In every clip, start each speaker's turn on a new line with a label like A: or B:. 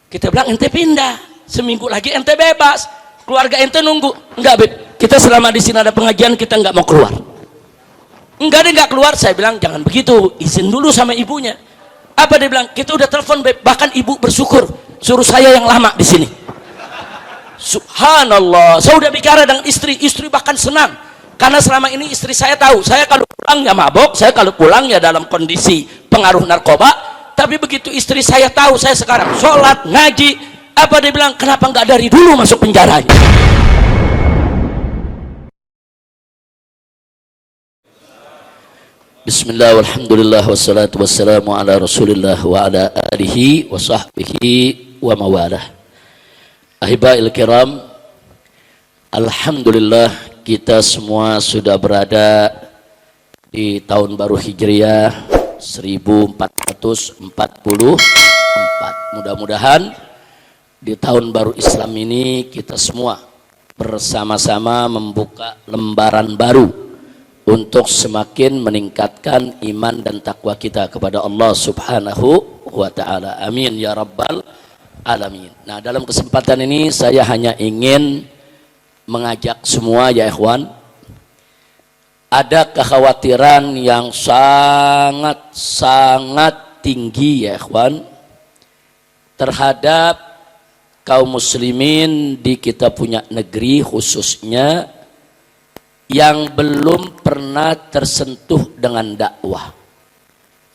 A: Kita bilang ente pindah, seminggu lagi ente bebas, keluarga ente nunggu. Enggak Beb, kita selama di sini ada pengajian kita nggak mau keluar. Enggak, dia nggak keluar. Saya bilang jangan begitu, izin dulu sama ibunya. Apa dia bilang? Kita udah telepon Beb, bahkan ibu bersyukur suruh saya yang lama di sini. Subhanallah, saya udah bicara dengan istri bahkan senang karena selama ini istri saya tahu saya kalau pulang ya mabok, saya kalau pulang ya dalam kondisi pengaruh narkoba. Tapi begitu istri saya tahu saya sekarang sholat, ngaji, apa dia bilang? Kenapa nggak dari dulu masuk penjaranya? Bismillah, walhamdulillah, wassalatu wassalamu ala rasulillah wa ala alihi wa sahbihi wa mawalah. Ahibail kiram, alhamdulillah kita semua sudah berada di tahun baru Hijriah 1444. Mudah-mudahan di tahun baru Islam ini kita semua bersama-sama membuka lembaran baru untuk semakin meningkatkan iman dan takwa kita kepada Allah Subhanahu wa ta'ala. Amin ya rabbal alamin. Nah, dalam kesempatan ini saya hanya ingin mengajak semua ya ikhwan, ada kekhawatiran yang sangat tinggi ya ikhwan terhadap kaum muslimin di kita punya negeri khususnya yang belum pernah tersentuh dengan dakwah.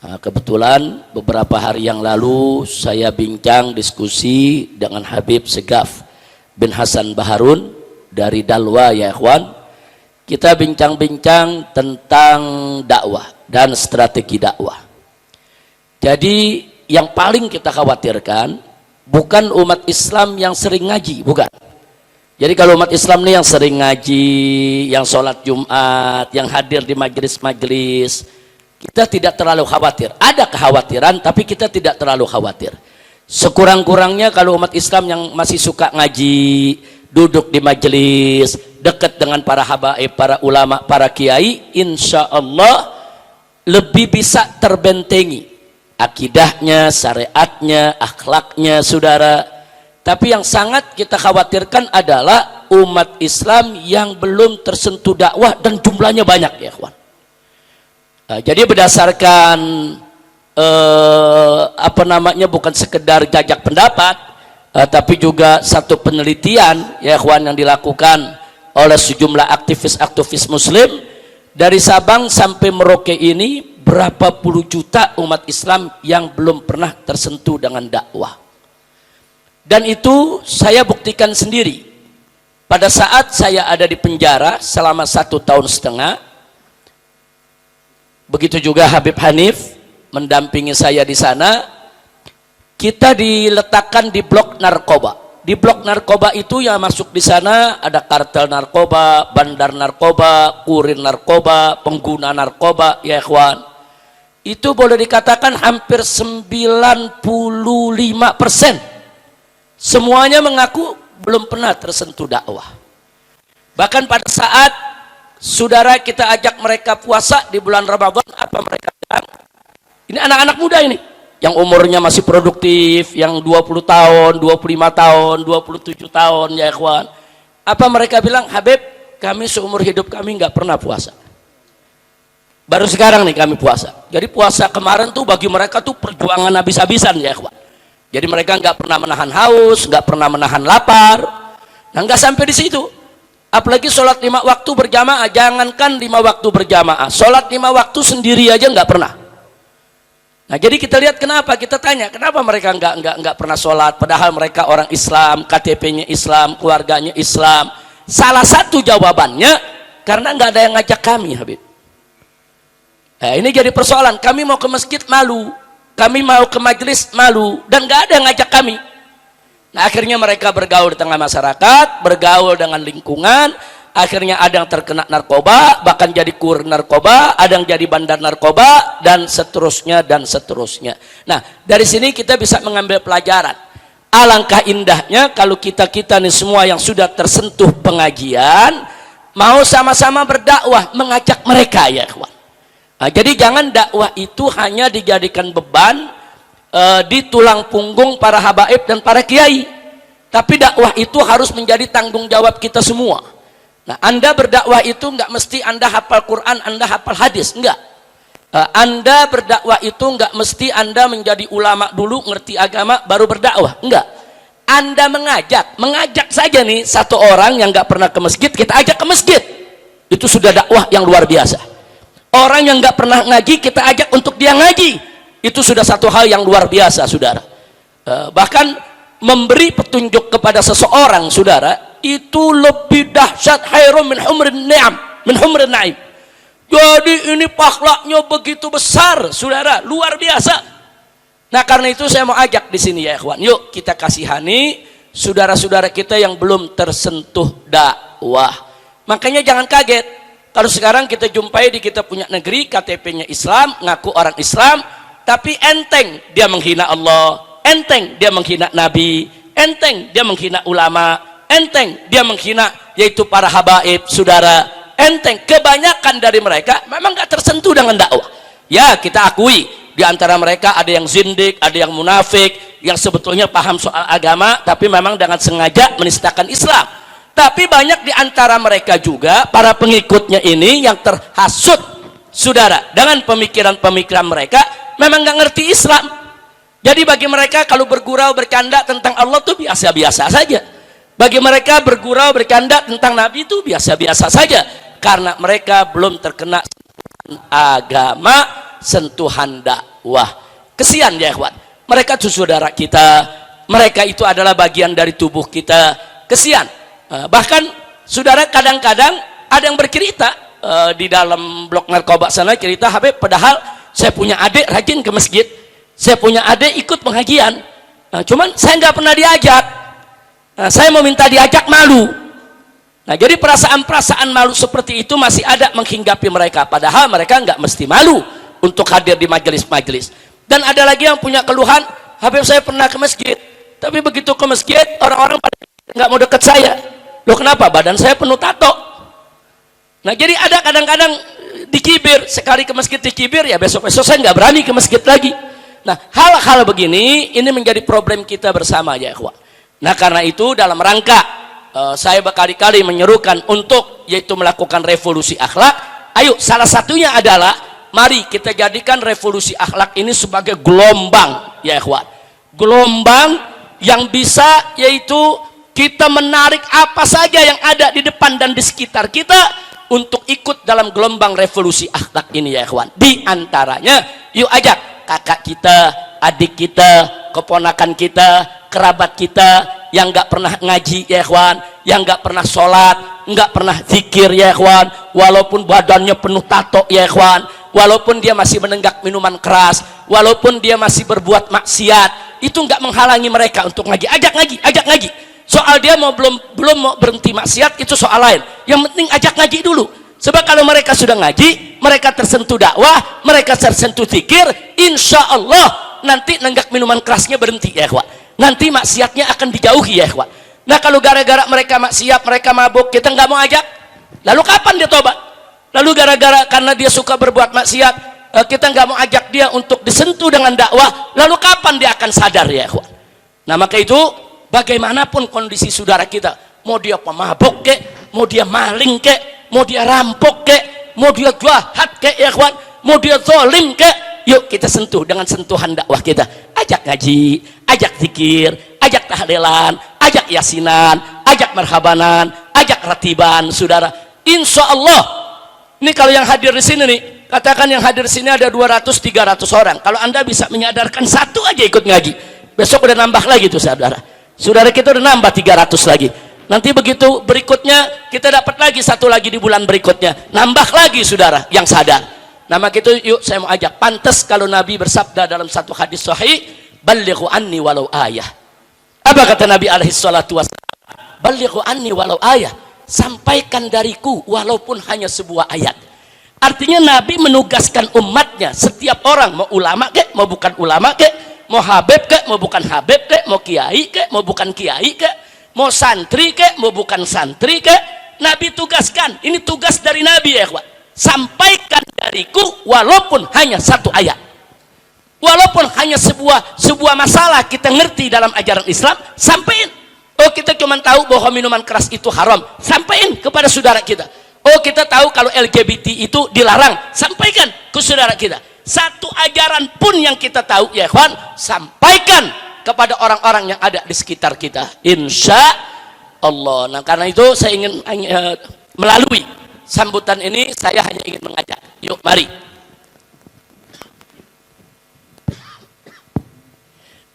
A: Nah, kebetulan beberapa hari yang lalu saya bincang diskusi dengan Habib Segaf bin Hasan Baharun dari Dalwa ya ikhwan. Kita bincang-bincang tentang dakwah dan strategi dakwah. Jadi yang paling kita khawatirkan bukan umat Islam yang sering ngaji, bukan. Jadi kalau umat Islam ini yang sering ngaji, yang sholat Jumat, yang hadir di majelis-majelis, kita tidak terlalu khawatir. Ada kekhawatiran, tapi kita tidak terlalu khawatir. Sekurang-kurangnya kalau umat Islam yang masih suka ngaji, duduk di majelis, dekat dengan para habaib, para ulama, para kiai, insya Allah lebih bisa terbentengi akidahnya, syariatnya, akhlaknya, saudara. Tapi yang sangat kita khawatirkan adalah umat Islam yang belum tersentuh dakwah dan jumlahnya banyak ya kawan. Nah, jadi berdasarkan bukan sekedar jajak pendapat, tapi juga satu penelitian ya kawan yang dilakukan oleh sejumlah aktivis-aktivis muslim dari Sabang sampai Merauke ini, berapa puluh juta umat Islam yang belum pernah tersentuh dengan dakwah. Dan itu saya buktikan sendiri pada saat saya ada di penjara selama 1,5 tahun. Begitu juga Habib Hanif mendampingi saya di sana. Kita diletakkan di blok narkoba. Di blok narkoba itu yang masuk di sana ada kartel narkoba, bandar narkoba, kurir narkoba, pengguna narkoba ya ikhwan. Itu boleh dikatakan hampir 95% semuanya mengaku belum pernah tersentuh dakwah. Bahkan pada saat saudara kita ajak mereka puasa di bulan Ramadan, apa mereka bilang? Ini anak-anak muda ini yang umurnya masih produktif, yang 20 tahun, 25 tahun, 27 tahun ya ikhwan. Apa mereka bilang? Habib, kami seumur hidup kami nggak pernah puasa. Baru sekarang nih kami puasa. Jadi puasa kemarin tuh bagi mereka tuh perjuangan habis-habisan ya ikhwan. Jadi mereka nggak pernah menahan haus, nggak pernah menahan lapar. Nah, nggak sampai di situ. Apalagi sholat 5 waktu berjamaah, jangankan 5 waktu berjamaah, sholat 5 waktu sendiri aja nggak pernah. Nah, jadi kita lihat kenapa, kita tanya kenapa mereka nggak pernah sholat, padahal mereka orang Islam, KTP-nya Islam, keluarganya Islam. Salah satu jawabannya karena nggak ada yang ngajak kami, Habib. Nah, ini jadi persoalan. Kami mau ke masjid malu. Kami mau ke majelis malu dan gak ada yang ngajak kami. Nah, akhirnya mereka bergaul di tengah masyarakat, bergaul dengan lingkungan, akhirnya ada yang terkena narkoba, bahkan jadi kurir narkoba, ada yang jadi bandar narkoba, dan seterusnya dan seterusnya. Nah, dari sini kita bisa mengambil pelajaran. Alangkah indahnya kalau kita nih semua yang sudah tersentuh pengajian mau sama-sama berdakwah, mengajak mereka ya kawan. Nah, jadi jangan dakwah itu hanya dijadikan beban di tulang punggung para habaib dan para kiai. Tapi dakwah itu harus menjadi tanggung jawab kita semua. Nah, Anda berdakwah itu nggak mesti Anda hafal Quran, Anda hafal hadis, enggak. Anda berdakwah itu nggak mesti Anda menjadi ulama dulu, ngerti agama, baru berdakwah, enggak. Anda mengajak saja nih satu orang yang nggak pernah ke masjid, kita ajak ke masjid. Itu sudah dakwah yang luar biasa. Orang yang nggak pernah ngaji, kita ajak untuk dia ngaji. Itu sudah satu hal yang luar biasa, saudara. Bahkan memberi petunjuk kepada seseorang, saudara, itu lebih dahsyat, khairum min humrin ni'am, min humrin na'im. Jadi ini pahalanya begitu besar, saudara, luar biasa. Nah, karena itu saya mau ajak di sini ya, ikhwan. Yuk kita kasihani saudara-saudara kita yang belum tersentuh dakwah. Makanya jangan kaget kalau sekarang kita jumpai di kita punya negeri KTP-nya Islam, ngaku orang Islam, tapi enteng dia menghina Allah, enteng dia menghina Nabi, enteng dia menghina ulama, enteng dia menghina yaitu para habaib, saudara. Enteng, kebanyakan dari mereka memang gak tersentuh dengan dakwah. Ya, kita akui di antara mereka ada yang zindik, ada yang munafik, yang sebetulnya paham soal agama tapi memang dengan sengaja menistakan Islam. Tapi banyak di antara mereka juga para pengikutnya ini yang terhasut, saudara, dengan pemikiran-pemikiran mereka memang gak ngerti Islam. Jadi bagi mereka kalau bergurau bercanda tentang Allah itu biasa-biasa saja. Bagi mereka bergurau bercanda tentang Nabi itu biasa-biasa saja. Karena mereka belum terkena sentuhan agama, sentuhan dakwah. Kesian ya ikhwan. Mereka itu saudara kita. Mereka itu adalah bagian dari tubuh kita. Kesian. Bahkan saudara kadang-kadang ada yang bercerita di dalam blok narkoba sana cerita, Habib, padahal saya punya adik rajin ke masjid. Saya punya adik ikut pengajian, cuman saya nggak pernah diajak. Saya mau minta diajak, malu. Nah, jadi perasaan-perasaan malu seperti itu masih ada menghinggapi mereka. Padahal mereka nggak mesti malu untuk hadir di majelis-majelis. Dan ada lagi yang punya keluhan, Habib saya pernah ke masjid, tapi begitu ke masjid orang-orang nggak mau deket saya. Loh kenapa? Badan saya penuh tato. Nah, jadi ada kadang-kadang dikibir, sekali ke masjid dikibir, ya besok-besok saya nggak berani ke masjid lagi. Nah, hal-hal begini ini menjadi problem kita bersama ya ikhwan. Nah, karena itu dalam rangka saya berkali-kali menyerukan untuk yaitu melakukan revolusi akhlak. Ayo, salah satunya adalah mari kita jadikan revolusi akhlak ini sebagai gelombang ya ikhwan. Gelombang yang bisa yaitu kita menarik apa saja yang ada di depan dan di sekitar kita untuk ikut dalam gelombang revolusi akhlak ini ya ikhwan. Di antaranya yuk ajak kakak kita, adik kita, keponakan kita, kerabat kita yang nggak pernah ngaji ya ikhwan, yang nggak pernah sholat, nggak pernah zikir ya ikhwan, walaupun badannya penuh tato ya ikhwan, walaupun dia masih menenggak minuman keras, walaupun dia masih berbuat maksiat, itu nggak menghalangi mereka untuk ngaji. Ajak ngaji, ajak ngaji. Soal dia belum mau berhenti maksiat itu soal lain. Yang penting ajak ngaji dulu. Sebab kalau mereka sudah ngaji, mereka tersentuh dakwah, mereka tersentuh zikir, insya Allah nanti nenggak minuman kerasnya berhenti ya ikhwan. Nanti maksiatnya akan dijauhi ya ikhwan. Nah, kalau gara-gara mereka maksiat, mereka mabuk, kita nggak mau ajak, lalu kapan dia tobat? Lalu gara-gara karena dia suka berbuat maksiat, kita nggak mau ajak dia untuk disentuh dengan dakwah, lalu kapan dia akan sadar ya ikhwan? Nah, maka itu bagaimanapun kondisi saudara kita, mau dia pemabuk kek, mau dia maling kek, mau dia rampok kek, mau dia jahat kek ya ikhwan, mau dia zalim kek, yuk kita sentuh dengan sentuhan dakwah kita. Ajak ngaji, ajak zikir, ajak tahlilan, ajak yasinan, ajak marhabanan, ajak ratiban, saudara. Insya Allah, ini kalau yang hadir di sini nih, katakan yang hadir di sini ada 200-300 orang. Kalau Anda bisa menyadarkan satu aja ikut ngaji, besok udah nambah lagi tuh saudara. Saudara kita udah nambah 300 lagi. Nanti begitu berikutnya kita dapat lagi satu lagi di bulan berikutnya, nambah lagi saudara yang sadar. Nah, maka itu yuk saya mau ajak. Pantas kalau Nabi bersabda dalam satu hadis sahih, "Ballighu anni walau ayah." Apa kata Nabi alaihi salatu wasallam? "Ballighu anni walau ayah." Sampaikan dariku walaupun hanya sebuah ayat. Artinya Nabi menugaskan umatnya, setiap orang, mau ulama kek, mau bukan ulama kek, mau habib kek, mau bukan habib kek, mau kiai kek, mau bukan kiai kek, mau santri kek, mau bukan santri kek, Nabi tugaskan. Ini tugas dari Nabi ya ikhwan. Sampaikan dariku walaupun hanya satu ayat. Walaupun hanya sebuah masalah kita ngerti dalam ajaran Islam, sampaikan. Oh, kita cuma tahu bahwa minuman keras itu haram, sampaikan kepada saudara kita. Oh, kita tahu kalau LGBT itu dilarang, sampaikan ke saudara kita. Satu ajaran pun yang kita tahu ya ikhwan, sampaikan kepada orang-orang yang ada di sekitar kita, insya Allah. Nah, karena itu saya ingin melalui sambutan ini, saya hanya ingin mengajak, yuk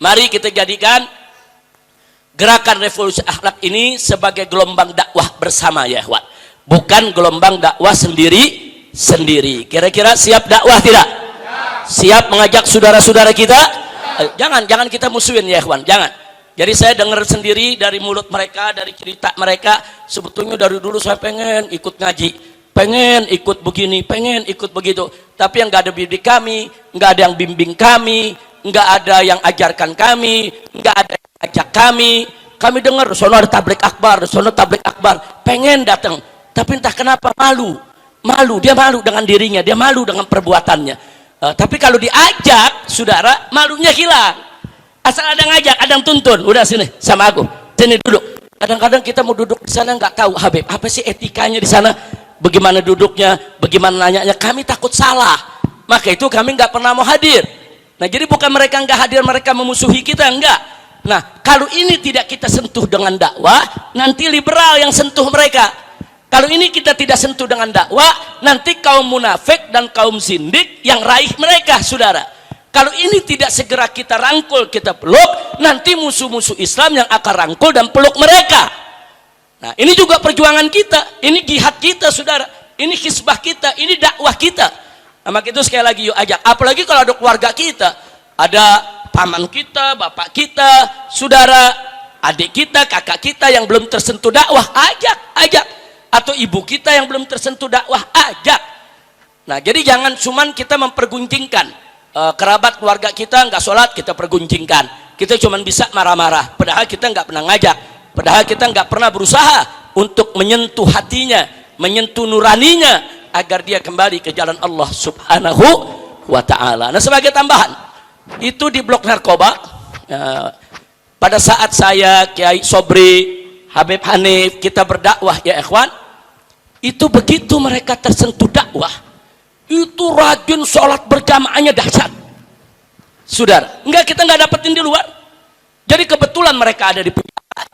A: mari kita jadikan gerakan revolusi akhlak ini sebagai gelombang dakwah bersama ya ikhwan, bukan gelombang dakwah sendiri. Kira-kira siap dakwah tidak? Siap mengajak saudara-saudara kita? Jangan kita musuhin ya ikhwan, jangan. Jadi saya dengar sendiri dari mulut mereka, dari cerita mereka, sebetulnya dari dulu saya pengen ikut ngaji, pengen ikut begini, pengen ikut begitu, tapi yang nggak ada bimbing kami, nggak ada yang bimbing kami, nggak ada yang ajarkan kami, nggak ada yang ajak kami. Kami dengar sono ada tablik akbar, sono tablik akbar, pengen datang, tapi entah kenapa malu, dia malu dengan dirinya, dia malu dengan perbuatannya. Tapi kalau diajak saudara, malunya hilang. Asal ada ngajak, ada yang tuntun, udah sini sama aku, sini duduk. Kadang-kadang kita mau duduk di sana nggak tahu Habib apa sih etikanya di sana, bagaimana duduknya, bagaimana nanyanya. Kami takut salah, maka itu kami nggak pernah mau hadir. Nah, jadi bukan mereka nggak hadir, mereka memusuhi kita, enggak. Nah, kalau ini tidak kita sentuh dengan dakwah, nanti liberal yang sentuh mereka. Kalau ini kita tidak sentuh dengan dakwah, nanti kaum munafik dan kaum zindik yang raih mereka, saudara. Kalau ini tidak segera kita rangkul, kita peluk, nanti musuh-musuh Islam yang akan rangkul dan peluk mereka. Nah, ini juga perjuangan kita, ini jihad kita, saudara. Ini hisbah kita, ini dakwah kita. Nah, maka itu sekali lagi yuk ajak. Apalagi kalau ada keluarga kita, ada paman kita, bapak kita, saudara, adik kita, kakak kita yang belum tersentuh dakwah, ajak. Atau ibu kita yang belum tersentuh dakwah, ajak. Nah, jadi jangan cuman kita mempergunjingkan kerabat keluarga kita nggak sholat, kita pergunjingkan. Kita cuman bisa marah-marah, padahal kita nggak pernah ngajak, padahal kita nggak pernah berusaha untuk menyentuh hatinya, menyentuh nuraninya, agar dia kembali ke jalan Allah subhanahu wa ta'ala. Nah, sebagai tambahan, itu di blok narkoba, pada saat saya, Kiai Sobri, Habib Hanif, kita berdakwah ya ikhwan, itu begitu mereka tersentuh dakwah, itu rajin sholat berjamaahnya dahsyat, saudara. Enggak, kita nggak dapetin di luar. Jadi kebetulan mereka ada di penjara,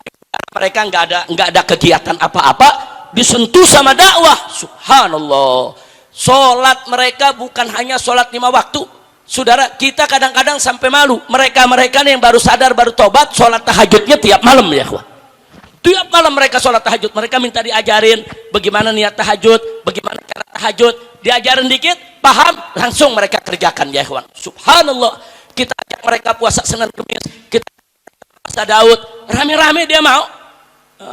A: mereka nggak ada kegiatan apa-apa, disentuh sama dakwah, subhanallah. Sholat mereka bukan hanya sholat 5 waktu, saudara. Kita kadang-kadang sampai malu, mereka yang baru sadar, baru tobat, sholat tahajudnya tiap malam ya ikhwan. Tiap malam mereka sholat tahajud, mereka minta diajarin bagaimana niat tahajud, bagaimana cara tahajud, diajarin dikit, paham, langsung mereka kerjakan ya ikhwan. Subhanallah, kita ajak mereka puasa Senin Kemis, kita puasa Daud, rame-rame dia mau.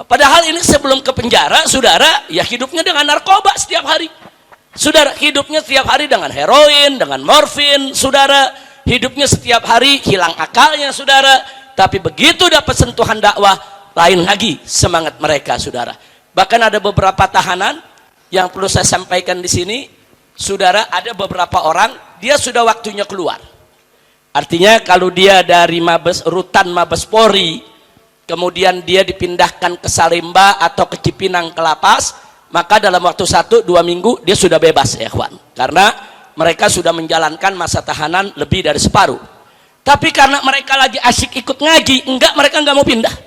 A: Padahal ini sebelum ke penjara, saudara, ya hidupnya dengan narkoba setiap hari. Saudara, hidupnya setiap hari dengan heroin, dengan morfin, saudara, hidupnya setiap hari hilang akalnya, saudara. Tapi begitu dapat sentuhan dakwah, lain lagi semangat mereka, saudara. Bahkan ada beberapa tahanan yang perlu saya sampaikan di sini, saudara. Ada beberapa orang dia sudah waktunya keluar. Artinya kalau dia dari rutan Mabes Polri, kemudian dia dipindahkan ke Salemba atau ke Cipinang ke lapas, maka dalam waktu 1-2 minggu dia sudah bebas ya ikhwan. Karena mereka sudah menjalankan masa tahanan lebih dari separuh. Tapi karena mereka lagi asyik ikut ngaji, mereka nggak mau pindah.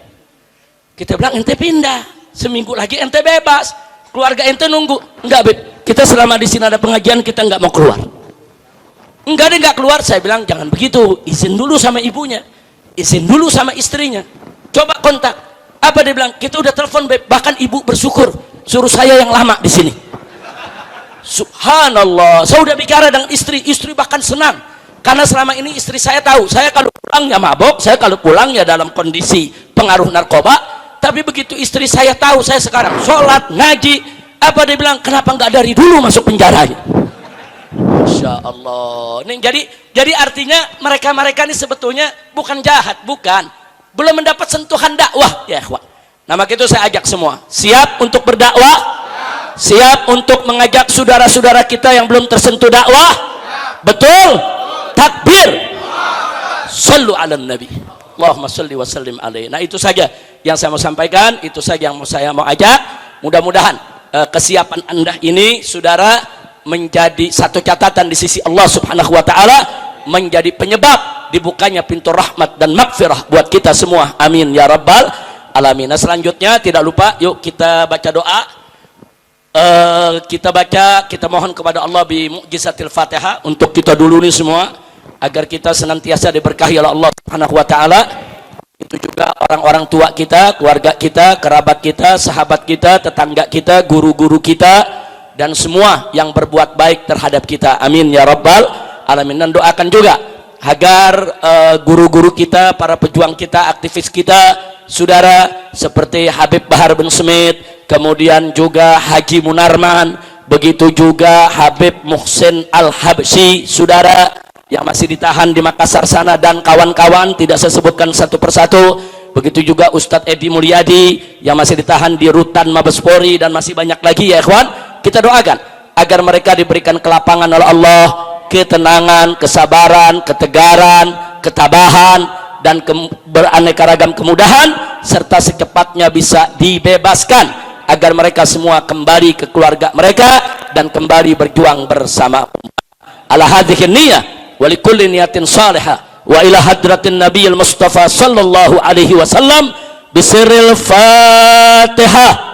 A: Kita bilang ente pindah, seminggu lagi ente bebas, keluarga ente nunggu. Enggak, Beb, kita selama di sini ada pengajian, kita nggak mau keluar. Dia nggak keluar. Saya bilang jangan begitu, izin dulu sama ibunya, izin dulu sama istrinya, coba kontak. Apa dia bilang? Kita udah telepon, Beb, bahkan ibu bersyukur suruh saya yang lama di sini. Subhanallah, saya udah bicara dengan istri bahkan senang, karena selama ini istri saya tahu saya kalau pulang ya mabok, saya kalau pulang ya dalam kondisi pengaruh narkoba. Tapi begitu istri saya tahu saya sekarang sholat, ngaji, apa dia bilang? Kenapa nggak dari dulu masuk penjaranya? Masya Allah. Nih, jadi artinya mereka ini sebetulnya bukan jahat, bukan, belum mendapat sentuhan dakwah ya ikhwan. Nah, maka itu saya ajak semua, siap untuk berdakwah, siap untuk mengajak saudara-saudara kita yang belum tersentuh dakwah. Betul? Takbir, Sallu ala nabi. Allahumma salli wa sallim alaihi. Nah, itu saja yang saya mau sampaikan, itu saja yang saya mau ajak. Mudah-mudahan kesiapan Anda ini saudara menjadi satu catatan di sisi Allah Subhanahu wa taala, menjadi penyebab dibukanya pintu rahmat dan magfirah buat kita semua. Amin ya rabbal alamin. Nah, selanjutnya tidak lupa yuk kita baca doa. Kita mohon kepada Allah bi mu'jizatil Fatihah untuk kita dulu nih semua, agar kita senantiasa diberkahi oleh Allah Subhanahu wa taala. Itu juga orang-orang tua kita, keluarga kita, kerabat kita, sahabat kita, tetangga kita, guru-guru kita, dan semua yang berbuat baik terhadap kita. Amin ya rabbal alamin. Dan doakan juga agar guru-guru kita, para pejuang kita, aktivis kita, saudara seperti Habib Bahar bin Smith, kemudian juga Haji Munarman, begitu juga Habib Muhsin Al-Habsyi, saudara yang masih ditahan di Makassar sana, dan kawan-kawan tidak saya sebutkan satu persatu. Begitu juga Ustadz Edi Mulyadi yang masih ditahan di Rutan Mabespori, dan masih banyak lagi ya ikhwan. Kita doakan agar mereka diberikan kelapangan oleh Allah, ketenangan, kesabaran, ketegaran, ketabahan, dan beraneka ragam kemudahan, serta secepatnya bisa dibebaskan agar mereka semua kembali ke keluarga mereka dan kembali berjuang bersama ala hadhihi niyah wa likulli niyatin salihah wa ila hadratin nabiyil mustafa sallallahu alaihi wasallam bisirril Fatihah.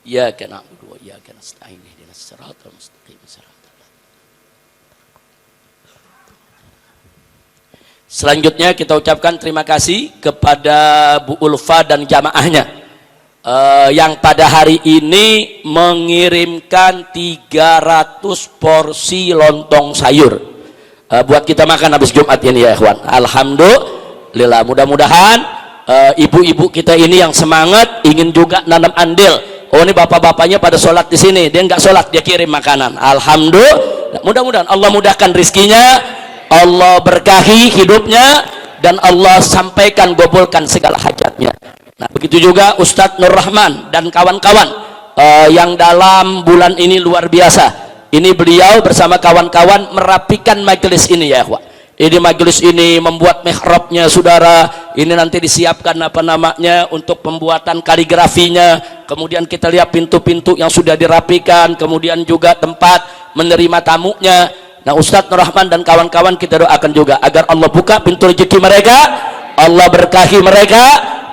A: Iyyaka na'budu wa iyyaka nasta'in ihdinas siratal mustaqim siratal. Selanjutnya kita ucapkan terima kasih kepada Bu Ulfa dan jamaahnya yang pada hari ini mengirimkan 300 porsi lontong sayur buat kita makan habis Jumat ini ya ikhwan. Alhamdulillah, mudah-mudahan ibu-ibu kita ini yang semangat ingin juga nanam andil. Oh, ini bapak-bapaknya pada sholat di sini, dia nggak sholat, dia kirim makanan. Alhamdulillah, mudah-mudahan Allah mudahkan rizkinya, Allah berkahi hidupnya, dan Allah sampaikan gobulkan segala hajatnya. Nah, begitu juga Ustadz Nur Rahman dan kawan-kawan yang dalam bulan ini luar biasa. Ini beliau bersama kawan-kawan merapikan majelis ini ya ikhwan. Ini majelis ini membuat mihrabnya saudara, ini nanti disiapkan apa namanya untuk pembuatan kaligrafinya, kemudian kita lihat pintu-pintu yang sudah dirapikan, kemudian juga tempat menerima tamunya. Nah, Ustadz Nur Rahman dan kawan-kawan kita doakan juga agar Allah buka pintu rezeki mereka, Allah berkahi mereka,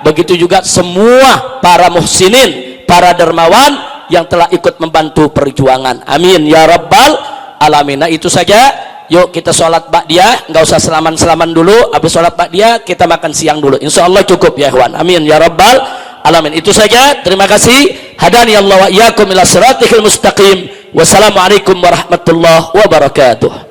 A: begitu juga semua para muhsinin, para dermawan yang telah ikut membantu perjuangan. Amin ya rabbal alamin. Nah, itu saja. Yuk kita sholat ba'diyah, nggak usah selaman-selaman dulu. Habis sholat ba'diyah kita makan siang dulu. Insya Allah cukup ya ikhwan. Amin ya rabbal alamin. Itu saja. Terima kasih. Hadani Allah wa iyyakum ila siratil mustaqim. Wassalamualaikum warahmatullahi wabarakatuh.